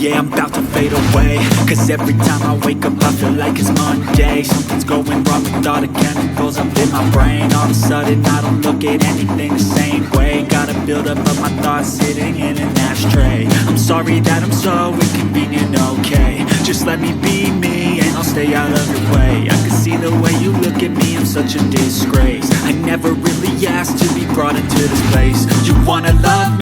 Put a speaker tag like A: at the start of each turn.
A: yeah, I'm about to fade away. Cause every time I wake up I feel like it's Monday. Something's going wrong with all the chemicals up in my brain. All of a sudden I don't look at anything the same way. Gotta build up of my thoughts sitting in an ashtray. I'm sorry that I'm so inconvenient, okay. Just let me be me and I'll stay out of your way. I can see the way you look at me, I'm such a disgrace. I never really asked to be brought into this place. You wanna love me?